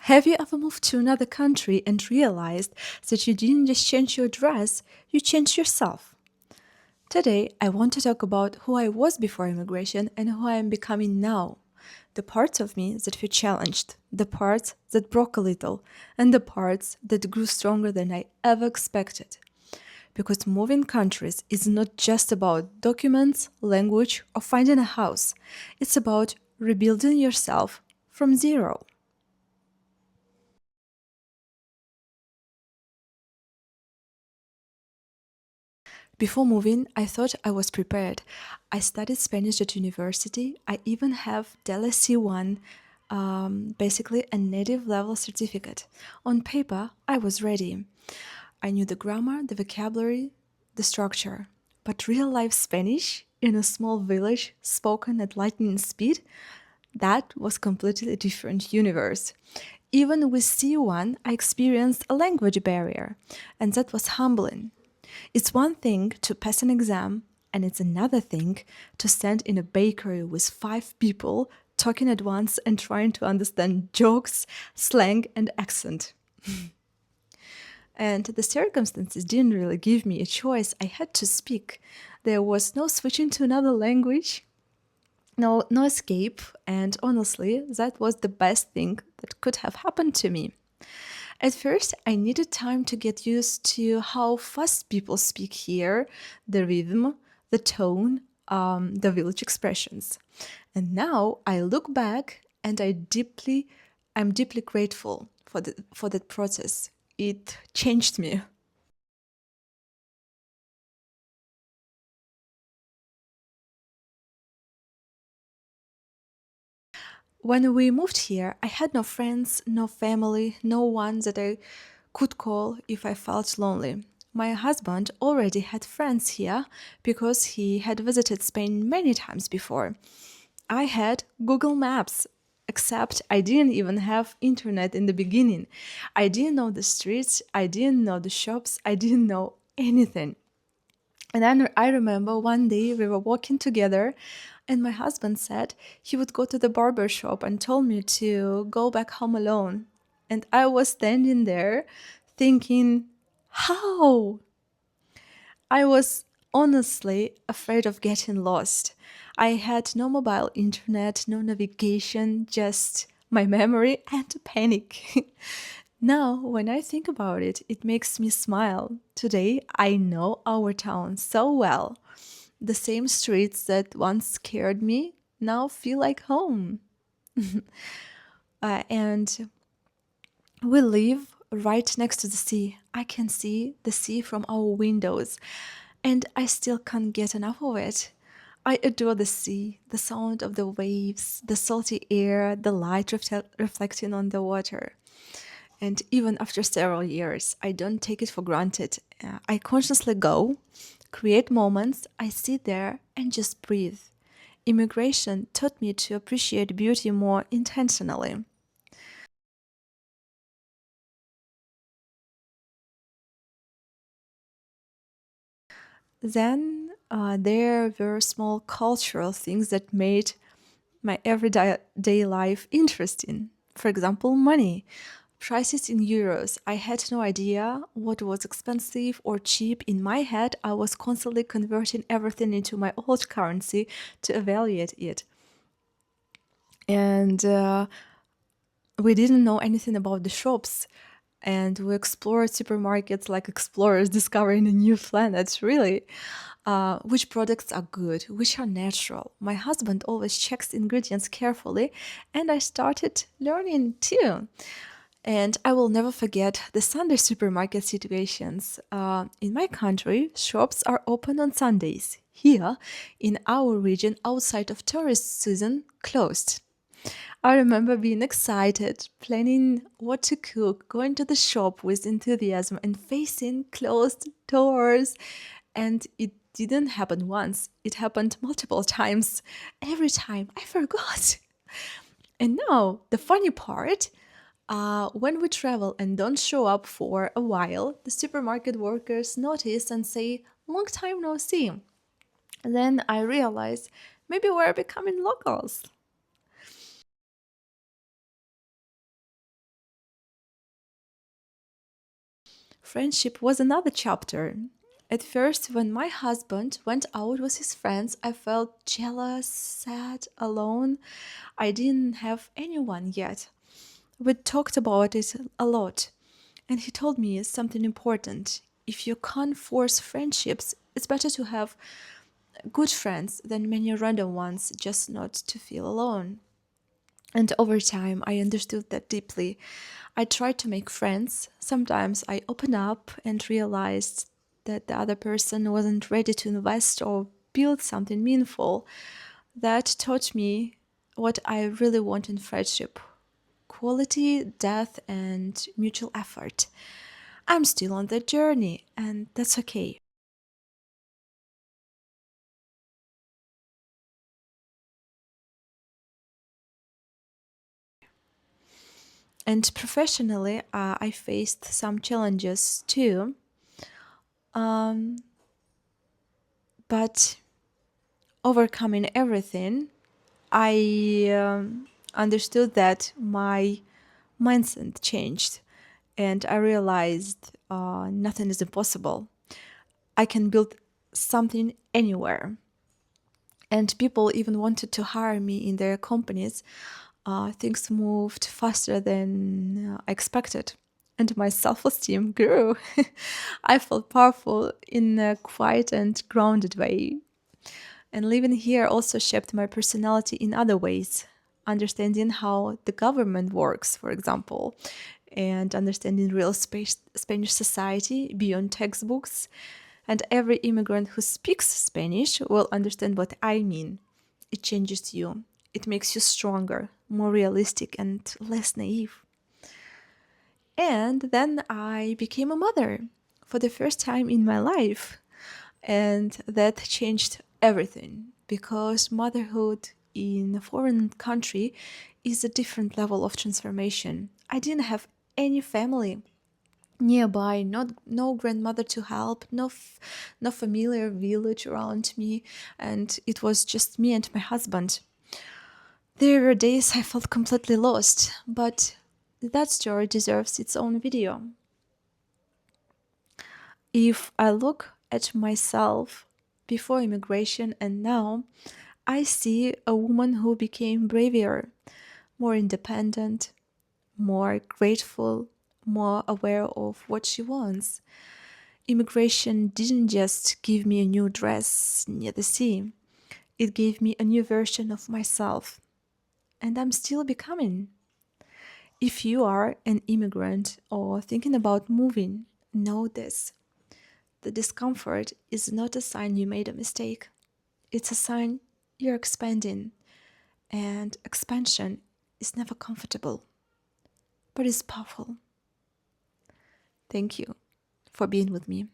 Have you ever moved to another country and realized that you didn't just change your dress, you changed yourself? Today, I want to talk about who I was before immigration and who I am becoming now. The parts of me that feel challenged, the parts that broke a little, and the parts that grew stronger than I ever expected. Because moving countries is not just about documents, language, or finding a house, it's about rebuilding yourself from zero. Before moving, I thought I was prepared. I studied Spanish at university. I even have DELA C1, basically a native level certificate. On paper, I was ready. I knew the grammar, the vocabulary, the structure. But real life Spanish in a small village spoken at lightning speed, that was completely a different universe. Even with C1, I experienced a language barrier, and that was humbling. It's one thing to pass an exam, and it's another thing to stand in a bakery with five people talking at once and trying to understand jokes, slang, and accent. And the circumstances didn't really give me a choice. I had to speak. There was no switching to another language, no escape, and honestly, that was the best thing that could have happened to me. At first, I needed time to get used to how fast people speak here, the rhythm, the tone, the village expressions. And now I look back and I'm deeply grateful for that process. It changed me. When we moved here, I had no friends, no family, no one that I could call if I felt lonely. My husband already had friends here because he had visited Spain many times before. I had Google Maps, except I didn't even have internet in the beginning. I didn't know the streets, I didn't know the shops, I didn't know anything. And then I remember one day we were walking together, and my husband said he would go to the barber shop and told me to go back home alone. And I was standing there thinking, how? I was honestly afraid of getting lost. I had no mobile internet, no navigation, just my memory and panic. Now, when I think about it, it makes me smile. Today, I know our town so well. The same streets that once scared me now feel like home. And we live right next to the sea. I can see the sea from our windows, and I still can't get enough of it. I adore the sea, the sound of the waves, the salty air, the light reflecting on the water. And even after several years, I don't take it for granted. I consciously go, create moments, I sit there and just breathe. Immigration taught me to appreciate beauty more intentionally. Then there were small cultural things that made my everyday life interesting. For example, money. Prices in euros. I had no idea what was expensive or cheap. In my head, I was constantly converting everything into my old currency to evaluate it. And we didn't know anything about the shops. And we explored supermarkets like explorers discovering a new planet, really. Which products are good, which are natural. My husband always checks ingredients carefully, and I started learning too. And I will never forget the Sunday supermarket situations. In my country, shops are open on Sundays. Here, in our region, outside of tourist season, closed. I remember being excited, planning what to cook, going to the shop with enthusiasm, and facing closed doors. And it didn't happen once, it happened multiple times. Every time I forgot. And now, the funny part, when we travel and don't show up for a while, the supermarket workers notice and say, "Long time no see." Then I realize maybe we're becoming locals. Friendship was another chapter. At first, when my husband went out with his friends, I felt jealous, sad, alone. I didn't have anyone yet. We talked about it a lot, and he told me something important. If you can't force friendships, it's better to have good friends than many random ones just not to feel alone. And over time, I understood that deeply. I tried to make friends. Sometimes I opened up and realized that the other person wasn't ready to invest or build something meaningful. That taught me what I really want in friendship: quality, depth, and mutual effort. I'm still on that journey, and that's okay. And professionally, I faced some challenges too. Um, but overcoming everything, I understood that my mindset changed, and I realized nothing is impossible. I can build something anywhere. And people even wanted to hire me in their companies. Things moved faster than I expected, and my self esteem grew. I felt powerful in a quiet and grounded way. And living here also shaped my personality in other ways. Understanding how the government works, for example, and understanding real Spanish society beyond textbooks. And every immigrant who speaks Spanish will understand what I mean. It changes you, it makes you stronger, more realistic, and less naive. And then I became a mother for the first time in my life. And that changed everything because motherhood in a foreign country is a different level of transformation. I didn't have any family nearby, not no grandmother to help, no familiar village around me, and it was just me and my husband. There were days I felt completely lost, but that story deserves its own video. If I look at myself before immigration and now, I see a woman who became braver, more independent, more grateful, more aware of what she wants. Immigration didn't just give me a new dress near the sea, it gave me a new version of myself. And I'm still becoming. If you are an immigrant or thinking about moving, know this: the discomfort is not a sign you made a mistake, it's a sign you're expanding. And expansion is never comfortable, but it's powerful. Thank you for being with me.